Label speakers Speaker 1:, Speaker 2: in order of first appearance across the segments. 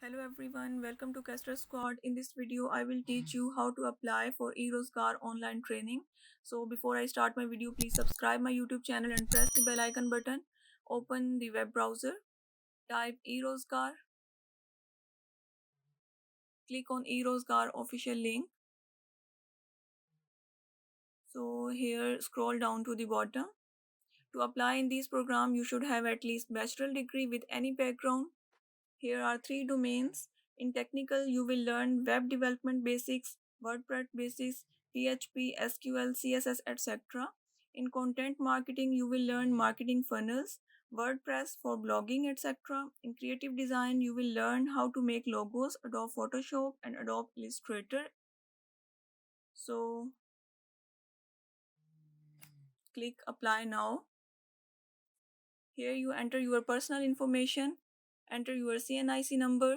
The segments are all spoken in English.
Speaker 1: Hello everyone, welcome to Caster Squad. In this video, I will teach you how to apply for E-Rozgaar online training. So before I start my video, please subscribe my YouTube channel and press the bell icon button. Open the web browser, type E-Rozgaar, click on E-Rozgaar official link. So here scroll down to the bottom. To apply in this program, you should have at least bachelor degree with any background. Here are three domains. In technical, you will learn web development basics, WordPress basics, PHP, SQL, CSS, etc. In content marketing, you will learn marketing funnels, WordPress for blogging, etc. In creative design, you will learn how to make logos, Adobe Photoshop, and Adobe Illustrator. So, click apply now. Here you enter your personal information, enter your CNIC number.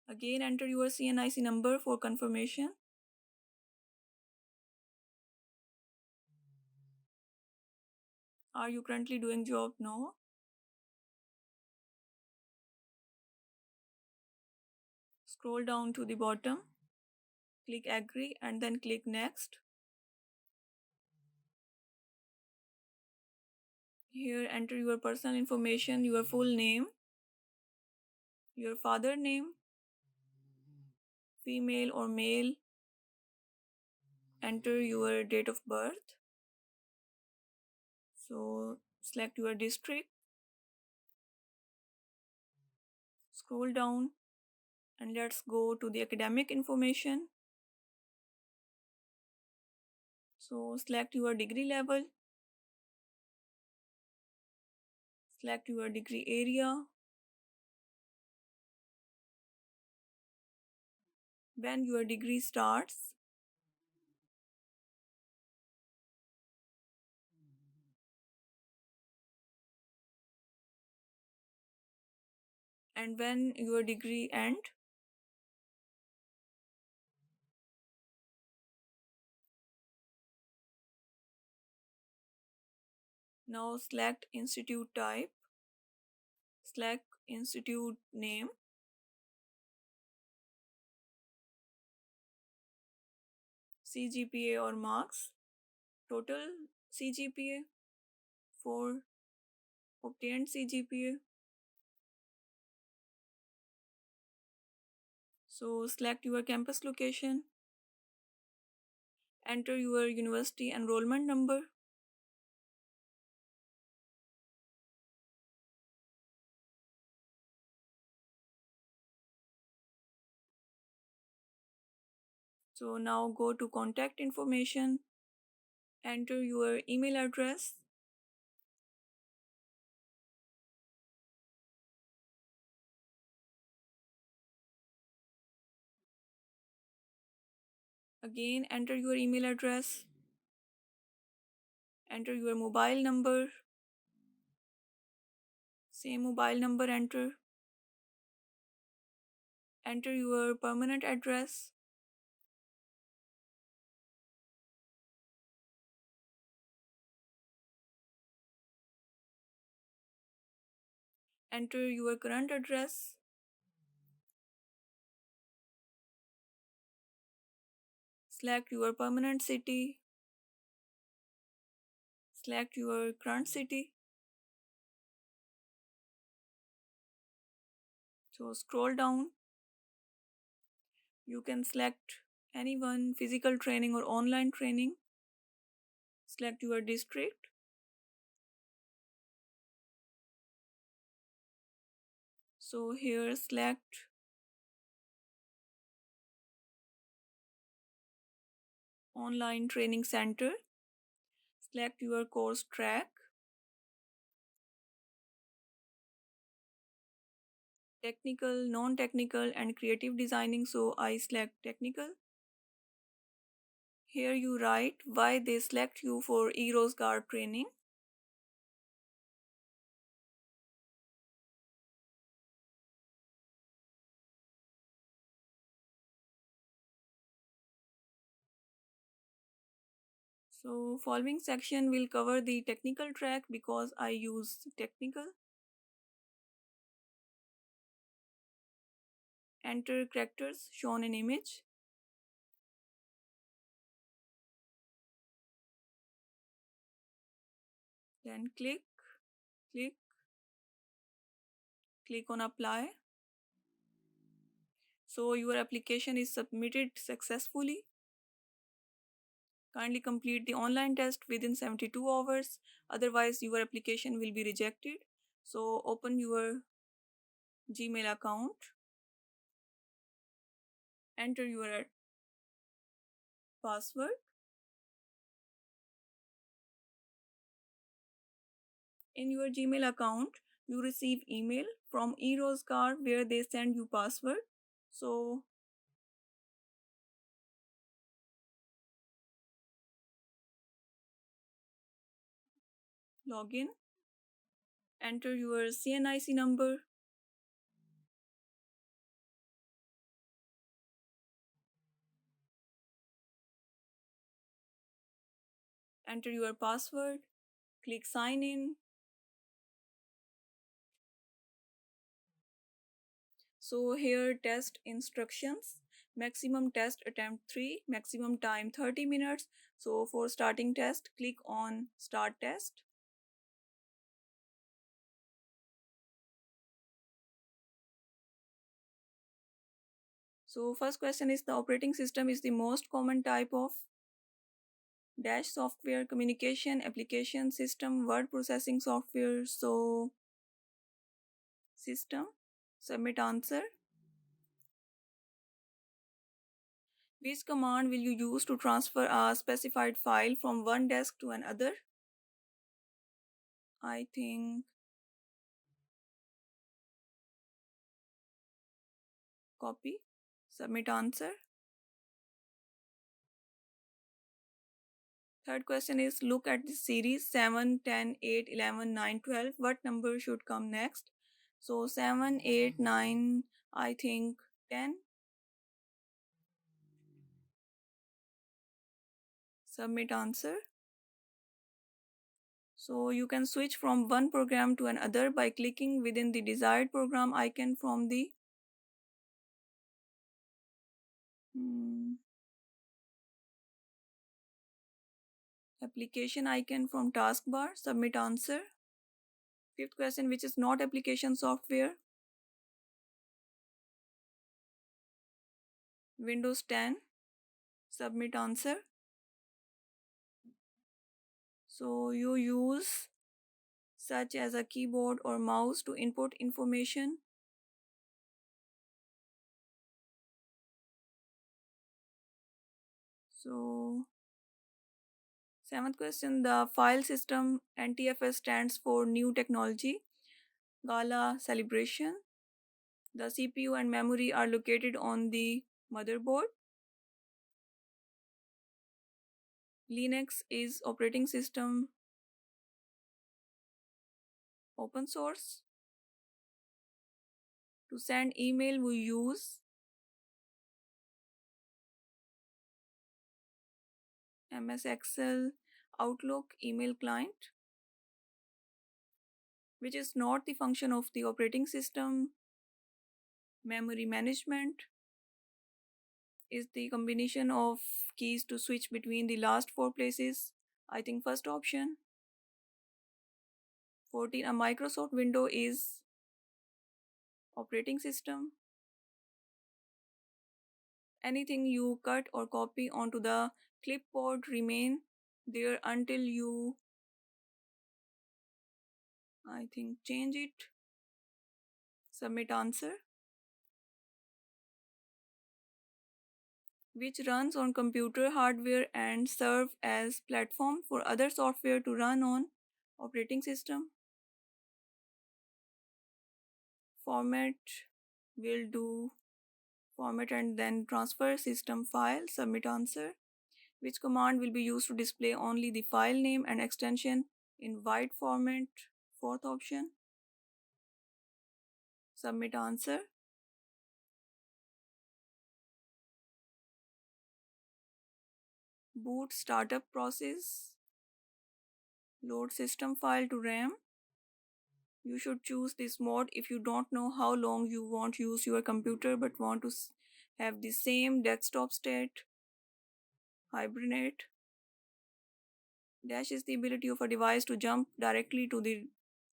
Speaker 1: Again, enter your CNIC number for confirmation. Are you currently doing job? No. Scroll down to the bottom, click agree and then click next. Here enter your personal information, your full name, your father name, female or male, enter your date of birth. So select your district, scroll down and let's go to the academic information. So select your degree level, select your degree area, when your degree starts, and when your degree end. Now select institute type, select institute name, CGPA or marks, total CGPA for obtained CGPA. So select your campus location, enter your university enrollment number, so now go to contact information, enter your email address, again enter your email address, enter your mobile number, same mobile number enter your permanent address, enter your current address, select your permanent city, select your current city. So scroll down, you can select any one, physical training or online training, select your district, so here select online training center, select your course track, technical, non-technical and creative designing, so I select technical. Here you write why they select you for E-Rozgaar training. So following section will cover the technical track because I use technical. Enter characters shown in image. Then click, click, click on apply. So your application is submitted successfully. Kindly complete the online test within 72 hours. Otherwise, your application will be rejected. So open your Gmail account. Enter your password. In your Gmail account, you receive email from E-Rozgaar where they send you password. So log in. Enter your CNIC number. Enter your password. Click sign in. So here test instructions. Maximum test attempt 3, maximum time 30 minutes. So for starting test, click on start test. So first question is the operating system is the most common type of dash software, communication, application, system, word processing software. So system, submit answer. Which command will you use to transfer a specified file from one disk to another? I think copy, submit answer. Third question is look at the series 7, 10, 8, 11, 9, 12. What number should come next? So 7, 8, 9, I think 10. Submit answer. So you can switch from one program to another by clicking within the desired program icon from the application icon from taskbar. Submit answer. Fifth question, which is not application software? Windows 10. Submit answer. So you use such as a keyboard or mouse to input information. So seventh question, the file system NTFS stands for new technology. Gala celebration. The CPU and memory are located on the motherboard. Linux is operating system open source. To send email we use MS Excel, Outlook, email client, which is not the function of the operating system. Memory management is the combination of keys to switch between the last four places. I think first option. 14. A Microsoft window is operating system. Anything you cut or copy onto the clipboard remain there until you, I think, change it. Submit answer. Which runs on computer hardware and serve as platform for other software to run on operating system. Format will do format and then transfer system file. Submit answer. Which command will be used to display only the file name and extension in wide format? Fourth option. Submit answer. Boot startup process. Load system file to RAM. You should choose this mode if you don't know how long you want to use your computer but want to have the same desktop state. Hibernate. Dash is the ability of a device to jump directly to the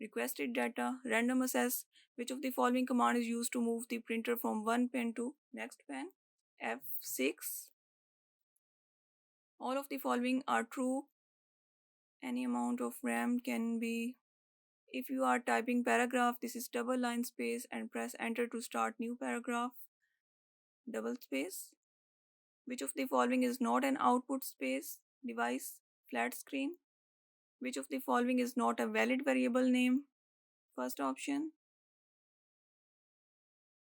Speaker 1: requested data. Random access. Which of the following command is used to move the printer from one pen to next pen? F6. All of the following are true. Any amount of RAM can be. If you are typing paragraph, this is double line space and press enter to start new paragraph. Double space. Which of the following is not an output space device? Flat screen. Which of the following is not a valid variable name? First option.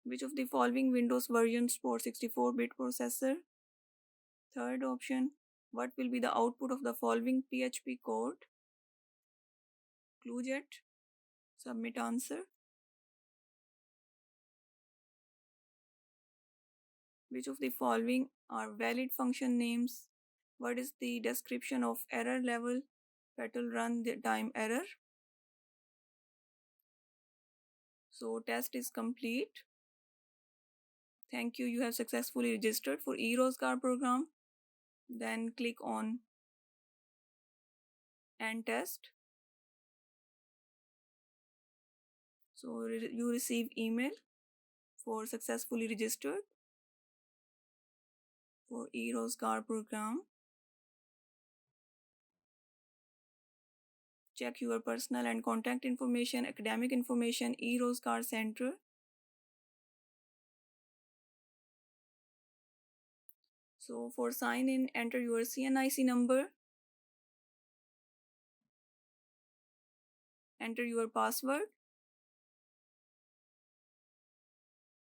Speaker 1: Which of the following Windows version supports 64-bit processor? Third option. What will be the output of the following PHP code? ClueJet. Submit answer. Which of the following are valid function names? What is the description of error level? Petal run the time error. So test is complete. Thank you. You have successfully registered for E-Rozgaar program. Then click on End Test. So you receive email for successfully registered for E-Rozgaar program. Check your personal and contact information, academic information, E-Rozgaar Center. So for sign in, enter your CNIC number. Enter your password.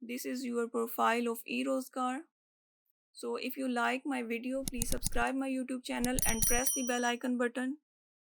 Speaker 1: This is your profile of E-Rozgaar. So if you like my video, please subscribe my YouTube channel and press the bell icon button.